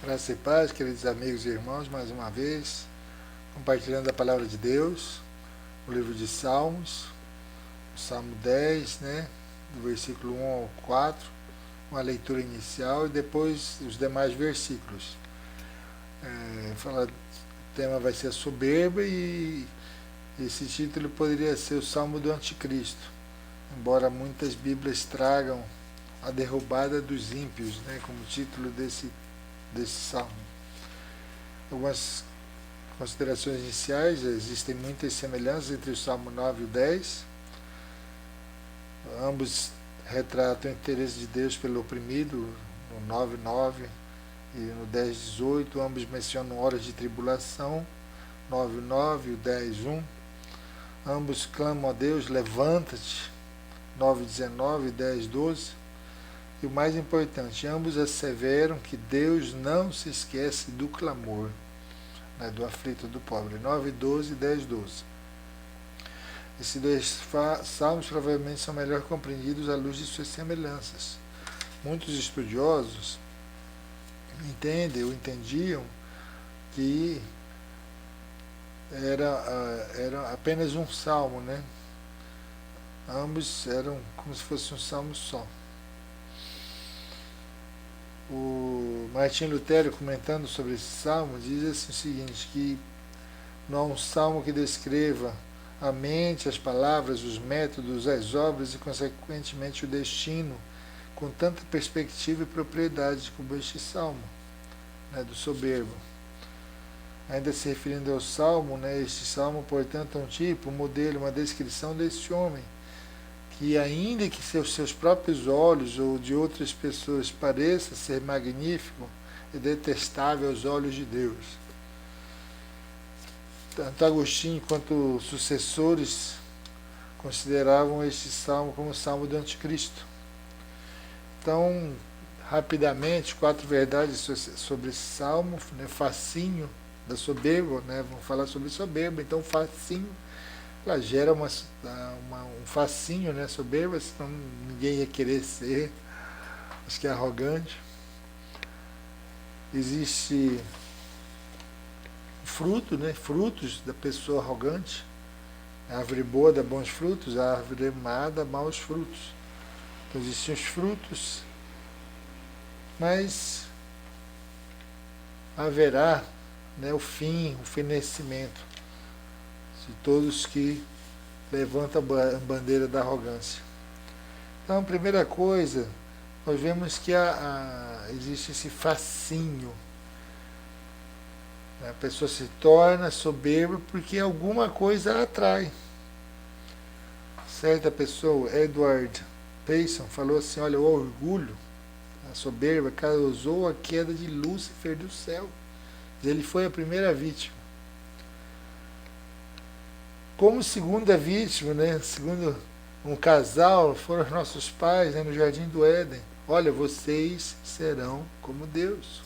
Graça e paz, queridos amigos e irmãos, mais uma vez, compartilhando a palavra de Deus, o livro de Salmos, o Salmo 10, do versículo 1 ao 4, uma leitura inicial e depois os demais versículos. O tema vai ser a soberba e esse título poderia ser o Salmo do Anticristo, embora muitas Bíblias tragam a derrubada dos ímpios, como título desse salmo. Algumas considerações iniciais: existem muitas semelhanças entre o Salmo 9 e o 10. Ambos retratam o interesse de Deus pelo oprimido, no 9:9 e no 10:18. Ambos mencionam horas de tribulação, 9:9 e o 10:1. Ambos clamam a Deus: levanta-te, 9:19 e 10:12. E o mais importante, ambos asseveram que Deus não se esquece do clamor, do aflito, do pobre, 9:12 e 10:12. Esses dois salmos provavelmente são melhor compreendidos à luz de suas semelhanças. Muitos estudiosos entendiam que era apenas um salmo, Ambos eram como se fosse um salmo só. O Martim Lutero, comentando sobre esse salmo, diz assim o seguinte, que não há um salmo que descreva a mente, as palavras, os métodos, as obras e, consequentemente, o destino com tanta perspectiva e propriedade como este salmo, do soberbo. Ainda se referindo ao salmo, este salmo, portanto, é um tipo, um modelo, uma descrição desse homem, que ainda que seus próprios olhos ou de outras pessoas pareça ser magnífico, é detestável aos olhos de Deus. Tanto Agostinho quanto os sucessores consideravam este salmo como o salmo do Anticristo. Então, rapidamente, 4 verdades sobre esse salmo, facinho da soberba, vamos falar sobre soberba, então facinho. Ela gera um fascínio, soberba, senão ninguém ia querer ser, acho que é arrogante. Existe fruto, frutos da pessoa arrogante. A árvore boa dá bons frutos, a árvore má dá maus frutos. Então existem os frutos, mas haverá o fim, o fenecimento de todos que levantam a bandeira da arrogância. Então, a primeira coisa, nós vemos que existe esse fascínio. A pessoa se torna soberba porque alguma coisa a atrai. Certa pessoa, Edward Payson, falou assim, olha, o orgulho, a soberba, causou a queda de Lúcifer do céu. Ele foi a primeira vítima. Como segunda vítima, segundo um casal, foram os nossos pais, no Jardim do Éden. Olha, vocês serão como Deus.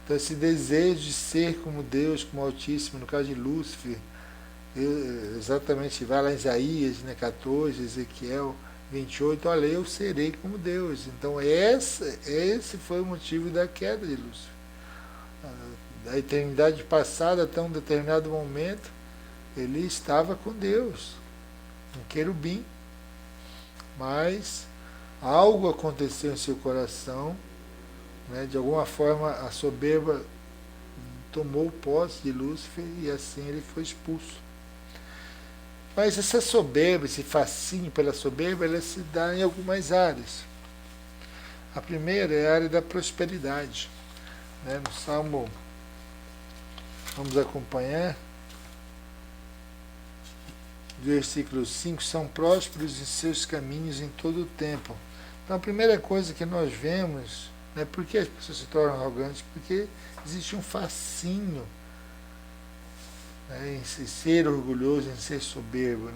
Então esse desejo de ser como Deus, como Altíssimo, no caso de Lúcifer, exatamente, vai lá em Isaías, 14, Ezequiel 28, olha, eu serei como Deus. Então esse foi o motivo da queda de Lúcifer. Da eternidade passada até um determinado momento, ele estava com Deus, um querubim, mas algo aconteceu em seu coração, de alguma forma a soberba tomou posse de Lúcifer e assim ele foi expulso. Mas essa soberba, esse fascínio pela soberba, ela se dá em algumas áreas. A primeira é a área da prosperidade. No Salmo, vamos acompanhar, versículo 5, são prósperos em seus caminhos em todo o tempo. Então a primeira coisa que nós vemos, por que as pessoas se tornam arrogantes? Porque existe um fascínio em ser orgulhoso, em ser soberbo,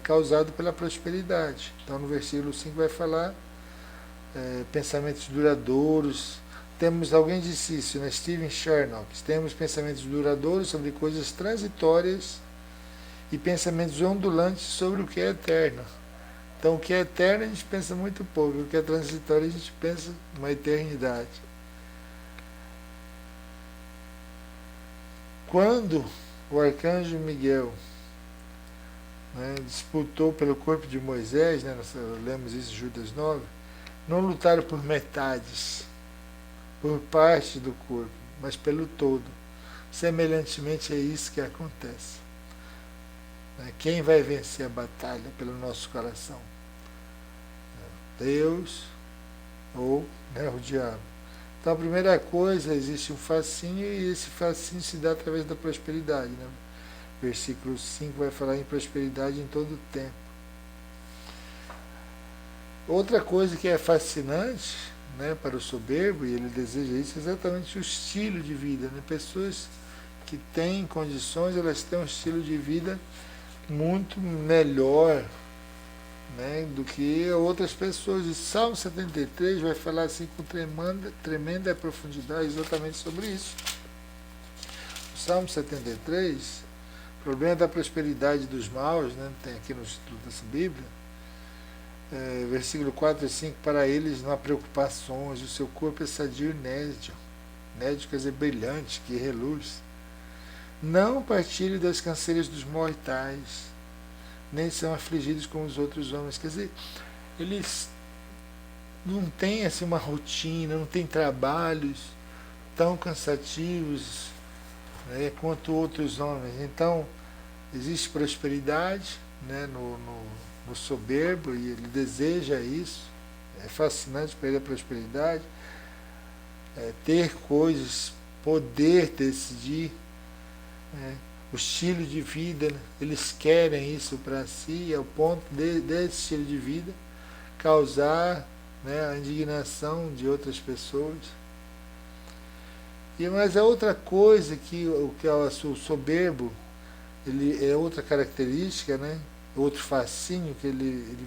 causado pela prosperidade. Então no versículo 5 vai falar pensamentos duradouros. Temos, alguém disse isso, Stephen Charnock, temos pensamentos duradouros sobre coisas transitórias e pensamentos ondulantes sobre o que é eterno. Então o que é eterno a gente pensa muito pouco, o que é transitório a gente pensa uma eternidade. Quando o arcanjo Miguel, né, disputou pelo corpo de Moisés, né, nós lemos isso em Judas 9, não lutaram por metades, por parte do corpo, mas pelo todo. Semelhantemente é isso que acontece. Né? Quem vai vencer a batalha pelo nosso coração? Deus ou, né, o diabo. Então a primeira coisa, existe um fascínio e esse fascínio se dá através da prosperidade. Né? Versículo 5 vai falar em prosperidade em todo o tempo. Outra coisa que é fascinante, né, para o soberbo, e ele deseja isso, é exatamente o estilo de vida. Né? Pessoas que têm condições, elas têm um estilo de vida muito melhor, né, do que outras pessoas. E Salmo 73 vai falar assim com tremenda profundidade exatamente sobre isso. O Salmo 73, o problema da prosperidade dos maus, né, tem aqui no estudo dessa Bíblia, versículo 4 e 5, para eles não há preocupações, o seu corpo é sadio e nédio, nédio quer dizer brilhante, que reluz. Não partilhem das canseiras dos mortais, nem são afligidos como os outros homens. Quer dizer, eles não têm assim uma rotina, não têm trabalhos tão cansativos, né, quanto outros homens. Então, existe prosperidade, né, no soberbo, e ele deseja isso. É fascinante para ele a prosperidade, ter coisas, poder decidir, né, o estilo de vida, né, eles querem isso para si, ao ponto desse estilo de vida causar, né, a indignação de outras pessoas. Mas é outra coisa que o soberbo, ele é outra característica, né? Outro fascínio que ele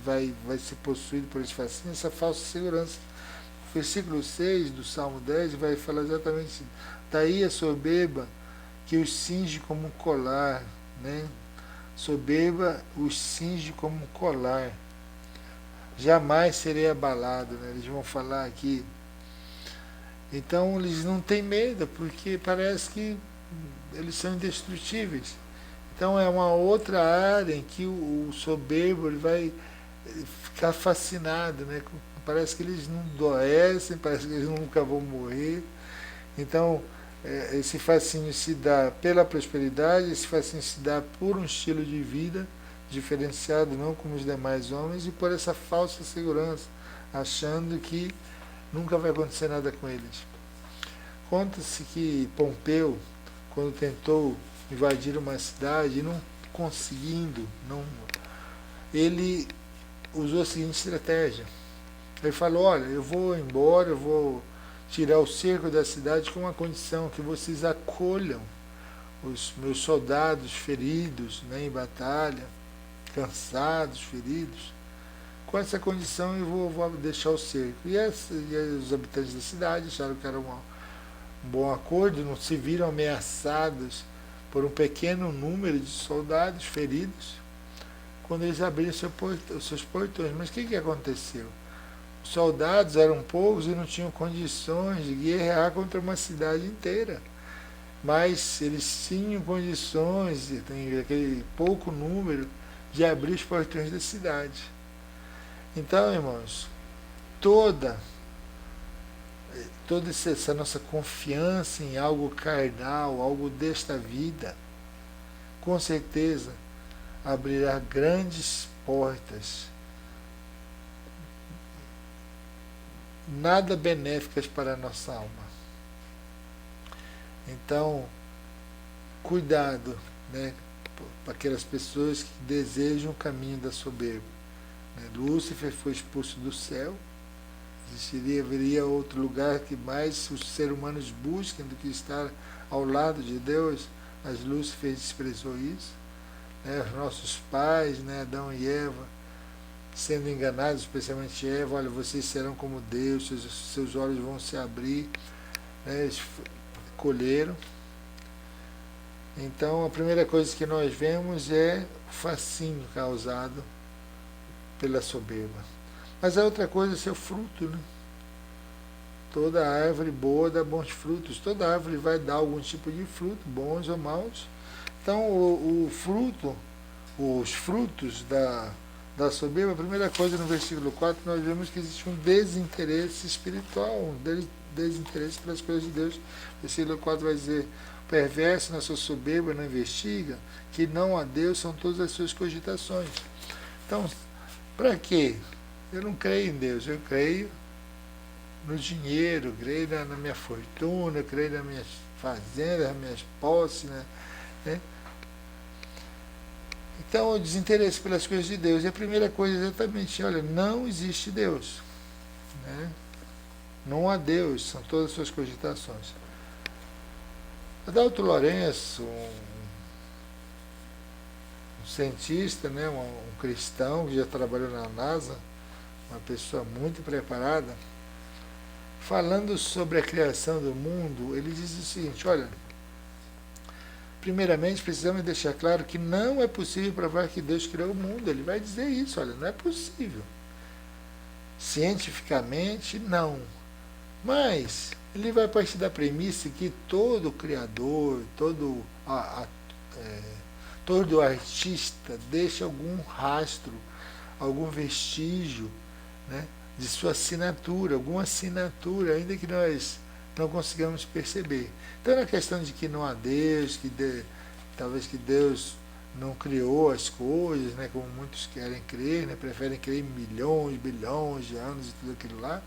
vai ser possuído por esse fascínio, essa falsa segurança. O versículo 6 do Salmo 10 vai falar exatamente: daí a soberba que os cinge como um colar, né? Soberba os cinge como um colar. Jamais serei abalado, né? Eles vão falar aqui. Então eles não têm medo, porque parece que eles são indestrutíveis. Então é uma outra área em que o soberbo ele vai ficar fascinado, né? Parece que eles não adoecem, parece que eles nunca vão morrer. Então esse fascínio se dá pela prosperidade, esse fascínio se dá por um estilo de vida diferenciado, não como os demais homens, e por essa falsa segurança, achando que nunca vai acontecer nada com eles. Conta-se que Pompeu, quando tentou invadir uma cidade e não conseguindo, ele usou a seguinte estratégia. Ele falou: olha, eu vou embora, eu vou tirar o cerco da cidade com uma condição, que vocês acolham os meus soldados feridos, né, em batalha, cansados, feridos. Com essa condição eu vou deixar o cerco. E os habitantes da cidade acharam que era um bom acordo, não se viram ameaçados por um pequeno número de soldados feridos quando eles abriram os seus portões. Mas o que aconteceu? Os soldados eram poucos e não tinham condições de guerrear contra uma cidade inteira. Mas eles tinham condições, aquele pouco número, de abrir os portões da cidade. Então, irmãos, toda essa nossa confiança em algo carnal, algo desta vida, com certeza abrirá grandes portas, nada benéficas para a nossa alma. Então, cuidado, né, para aquelas pessoas que desejam o caminho da soberba. Lúcifer foi expulso do céu. Haveria outro lugar que mais os seres humanos busquem do que estar ao lado de Deus, mas Lúcifer desprezou isso. Os nossos pais, Adão e Eva, sendo enganados, especialmente Eva: olha, vocês serão como Deus, seus olhos vão se abrir. Eles colheram. Então a primeira coisa que nós vemos é o fascínio causado pela soberba. Mas a outra coisa é seu fruto, né? toda árvore boa dá bons frutos. Toda árvore vai dar algum tipo de fruto, bons ou maus. Então, o fruto, os frutos da soberba, a primeira coisa no versículo 4, nós vemos que existe um desinteresse espiritual, desinteresse pelas coisas de Deus. O versículo 4 vai dizer: perverso na sua soberba não investiga, que não a Deus são todas as suas cogitações. Então, para quê? Eu não creio em Deus, eu creio no dinheiro, creio na minha fortuna, creio nas minhas fazendas, nas minhas posses, né? Então, o desinteresse pelas coisas de Deus. E a primeira coisa é exatamente, olha, não existe Deus. Né? Não há Deus, são todas as suas cogitações. Adalto Lourenço, um cientista, né, um cristão que já trabalhou na NASA, uma pessoa muito preparada, falando sobre a criação do mundo, ele diz o seguinte: olha, primeiramente precisamos deixar claro que não é possível provar que Deus criou o mundo. Ele vai dizer isso, olha, não é possível. Cientificamente, não. Mas ele vai partir da premissa que todo criador, todo artista deixa algum rastro, algum vestígio, né, de sua assinatura, alguma assinatura, ainda que nós não consigamos perceber. Então, na questão de que não há Deus, talvez que Deus não criou as coisas, né, como muitos querem crer, né, preferem crer em milhões, bilhões de anos e tudo aquilo lá,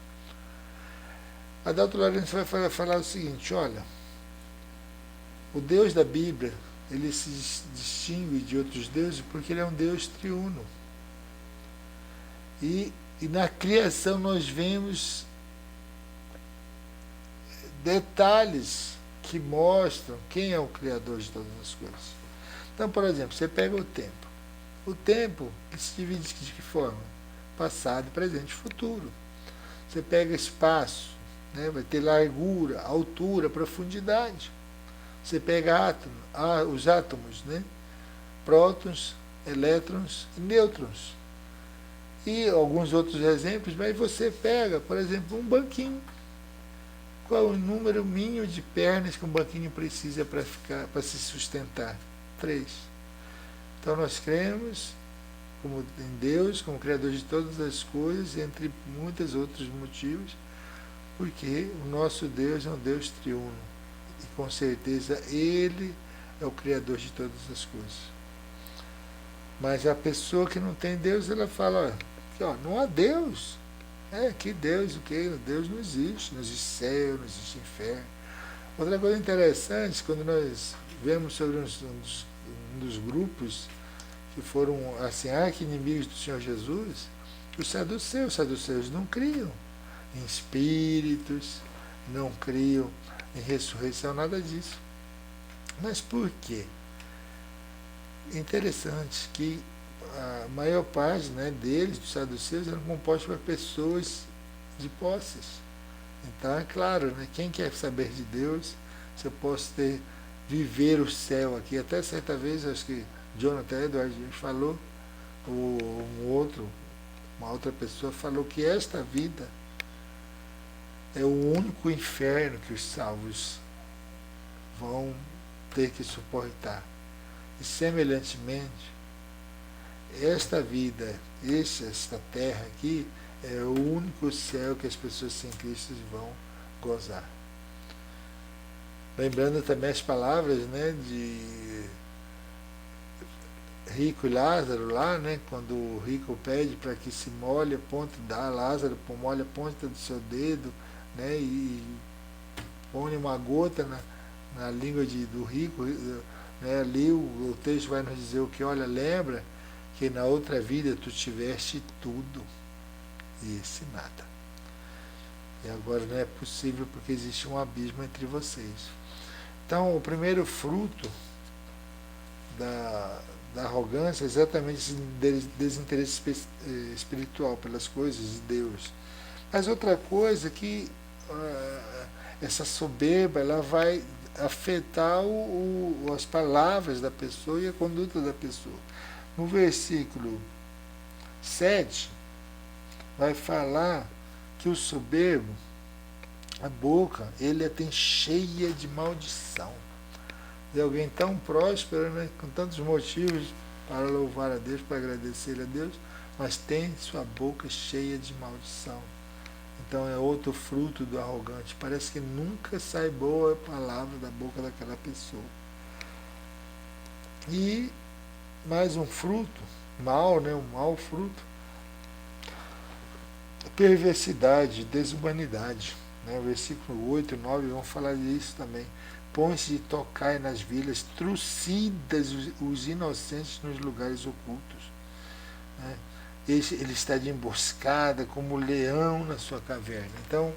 Adalto Lourenço vai falar o seguinte: olha, o Deus da Bíblia, ele se distingue de outros deuses porque ele é um Deus triuno. E na criação nós vemos detalhes que mostram quem é o Criador de todas as coisas. Então, por exemplo, você pega o tempo. O tempo se divide de que forma? Passado, presente e futuro. Você pega espaço, né, vai ter largura, altura, profundidade. Você pega os átomos, né, prótons, elétrons e nêutrons. E alguns outros exemplos, mas você pega, por exemplo, um banquinho. Qual o número mínimo de pernas que um banquinho precisa para se sustentar? 3. Então nós cremos em Deus, como Criador de todas as coisas, entre muitos outros motivos, porque o nosso Deus é um Deus triuno. E com certeza Ele é o Criador de todas as coisas. Mas a pessoa que não tem Deus, ela fala: olha, aqui, ó, não há Deus. Que Deus, o que? Deus não existe céu, não existe inferno. Outra coisa interessante, quando nós vemos sobre um dos grupos que foram assim, arqui-inimigos do Senhor Jesus, os saduceus não criam em espíritos, não criam em ressurreição, nada disso. Mas por quê? É interessante que a maior parte, né, deles, dos saduceus, eram compostos por pessoas de posses. Então é claro, né, quem quer saber de Deus, se eu posso viver o céu aqui. Até certa vez, acho que Jonathan Edwards falou, uma outra pessoa falou que esta vida é o único inferno que os salvos vão ter que suportar. E semelhantemente, esta vida, esta terra aqui, é o único céu que as pessoas sem Cristo vão gozar. Lembrando também as palavras, né, de Rico e Lázaro lá, né, quando o rico pede para que se molhe a ponta, Lázaro molhe a ponta do seu dedo, né, e põe uma gota na língua do rico, né, ali o texto vai nos dizer o que? Olha, lembra que na outra vida tu tiveste tudo e esse nada. E agora não é possível porque existe um abismo entre vocês. Então, o primeiro fruto da arrogância é exatamente esse desinteresse espiritual pelas coisas de Deus. Mas outra coisa que essa soberba, ela vai afetar as palavras da pessoa e a conduta da pessoa. No versículo 7, vai falar que o soberbo, A boca, ele a tem cheia de maldição. De alguém tão próspero, né, com tantos motivos para louvar a Deus, para agradecer a Deus, mas tem sua boca cheia de maldição. Então é outro fruto do arrogante. Parece que nunca sai boa palavra da boca daquela pessoa. E mais um fruto, mal, né, um mau fruto, perversidade, desumanidade. Né, versículo 8 e 9 vão falar disso também. Põe-se de tocar nas vilas, trucidas os inocentes nos lugares ocultos. Né? Ele está de emboscada como leão na sua caverna. Então,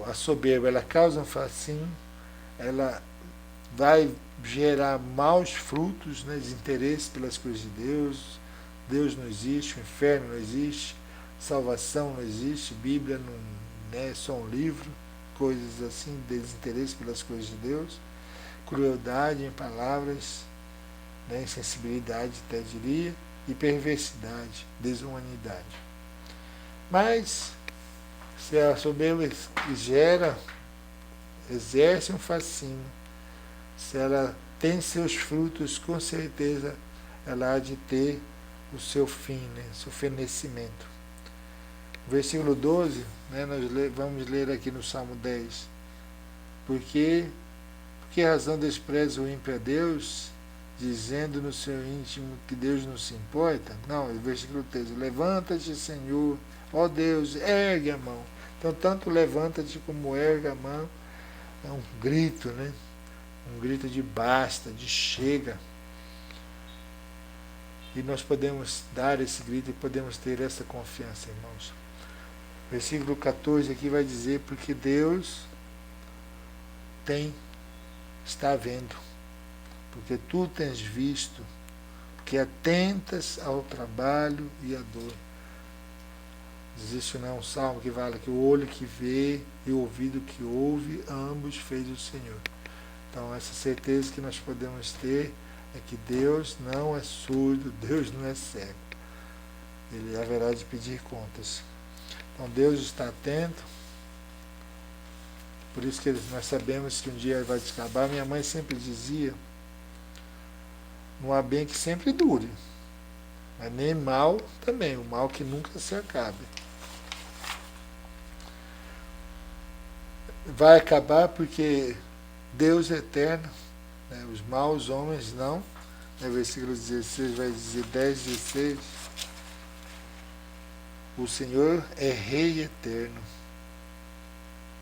a soberba, ela causa um fascínio, ela vai gerar maus frutos, né? Desinteresse pelas coisas de Deus. Deus não existe, o inferno não existe, salvação não existe, Bíblia não é só um livro, coisas assim, desinteresse pelas coisas de Deus, crueldade em palavras, né? Insensibilidade até diria, e perversidade, desumanidade. Mas, se a soberba exerce um fascínio, se ela tem seus frutos, com certeza ela há de ter o seu fim, né? Seu fenecimento. Versículo 12, né, nós vamos ler aqui no Salmo 10. Por que razão despreza o ímpio a Deus, dizendo no seu íntimo que Deus não se importa? Não, versículo 13. Levanta-te, Senhor, ó Deus, ergue a mão. Então, tanto levanta-te como ergue a mão, é um grito, né? Um grito de basta, de chega. E nós podemos dar esse grito e podemos ter essa confiança, irmãos. Versículo 14 aqui vai dizer, porque Deus está vendo, porque tu tens visto, porque atentas ao trabalho e à dor. Existe, né, um salmo que fala que o olho que vê e o ouvido que ouve, ambos fez o Senhor. Então, essa certeza que nós podemos ter é que Deus não é surdo, Deus não é cego. Ele haverá de pedir contas. Então, Deus está atento. Por isso que nós sabemos que um dia vai acabar. Minha mãe sempre dizia, não há bem que sempre dure, mas nem mal também, o mal que nunca se acabe. Vai acabar porque Deus é eterno, né? Os maus homens não. No versículo 16 vai dizer, 10, 16, o Senhor é Rei eterno,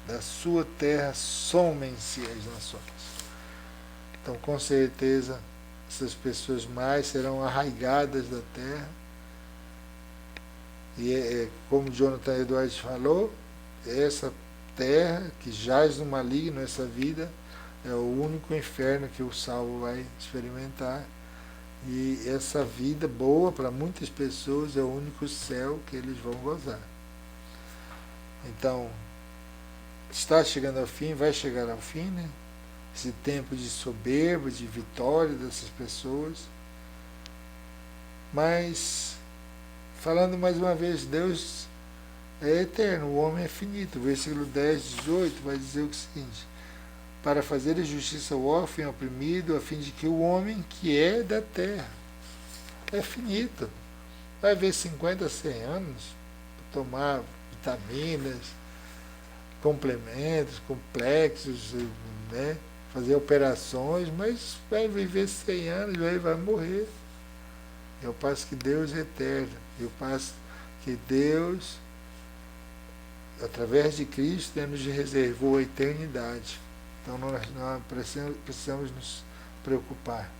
da sua terra somem-se as nações. Então, com certeza, essas pessoas mais serão arraigadas da terra. E como Jonathan Edwards falou, essa terra que jaz no maligno, essa vida, é o único inferno que o salvo vai experimentar. E essa vida boa para muitas pessoas é o único céu que eles vão gozar. Então, está chegando ao fim, vai chegar ao fim, né? Esse tempo de soberba, de vitória dessas pessoas. Mas, falando mais uma vez, Deus é eterno, o homem é finito. O versículo 10, 18 vai dizer o seguinte, para fazer justiça ao órfão e ao oprimido, a fim de que o homem que é da terra é finito. Vai ver 50, 100 anos para tomar vitaminas, complementos, complexos, né? Fazer operações, mas vai viver 100 anos, aí vai morrer. Eu passo que Deus é eterno. Eu passo que Deus, através de Cristo, nos reservou a eternidade. Então nós precisamos nos preocupar.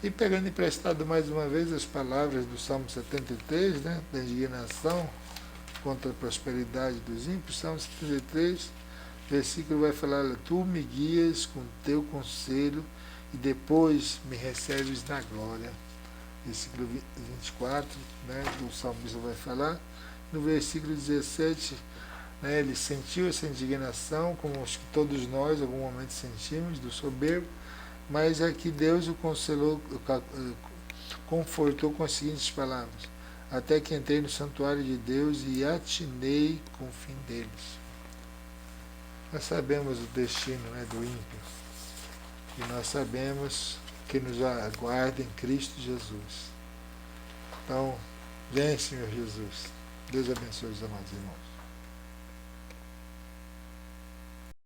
E pegando emprestado mais uma vez as palavras do Salmo 73, né, da indignação contra a prosperidade dos ímpios, Salmo 73, versículo vai falar, tu me guias com teu conselho e depois me recebes na glória. Versículo 24, né, do salmista vai falar. No versículo 17, né, ele sentiu essa indignação, como acho que todos nós, em algum momento sentimos, do soberbo, mas é que Deus o consolou, confortou com as seguintes palavras, até que entrei no santuário de Deus e atinei com o fim deles. Nós sabemos o destino, né, do ímpio. E nós sabemos que nos aguarda em Cristo Jesus. Então, vem, Senhor Jesus. Deus abençoe os amados irmãos.